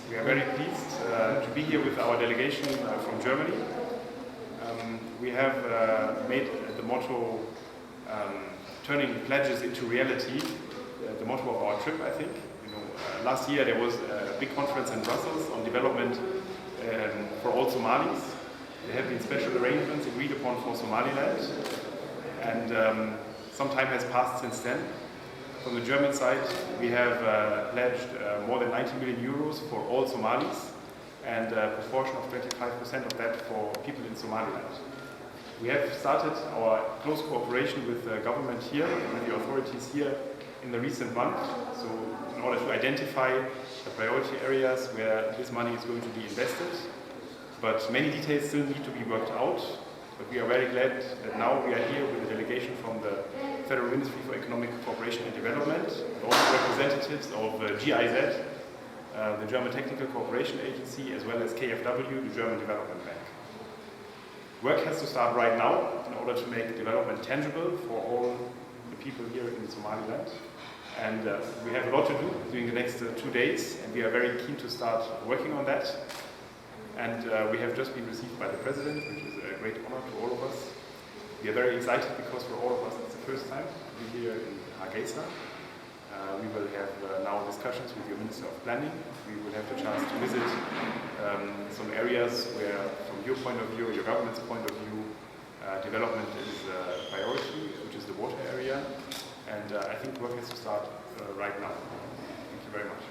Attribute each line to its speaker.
Speaker 1: We are very pleased to be here with our delegation from Germany. We have made the motto turning pledges into reality the motto of our trip, I think. Last year there was a big conference in Brussels on development for all Somalis. There have been special arrangements agreed upon for Somaliland, and some time has passed since then. From the German side, we have pledged more than 90 million euros for all Somalis, and a proportion of 25% of that for people in Somaliland. We have started our close cooperation with the government here and with the authorities here in the recent month, so in order to identify the priority areas where this money is going to be invested. But many details still need to be worked out, but we are very glad that now we are here with a delegation from the Federal Ministry for Economic Cooperation and Development, and also representatives of GIZ, the German Technical Cooperation Agency, as well as KfW, the German Development Bank. Work has to start right now in order to make development tangible for all the people here in Somaliland. And we have a lot to do during the next 2 days, and we are very keen to start working on that. And we have just been received by the President, which is a great honor to all of us. We are very excited because for all of us it's the first time to be here in Hargeisa. We will have now discussions with your Minister of Planning. We will have the chance to visit some areas where, from your point of view, your government's point of view, development is a priority, which is the water area. And I think work has to start right now. Thank you very much.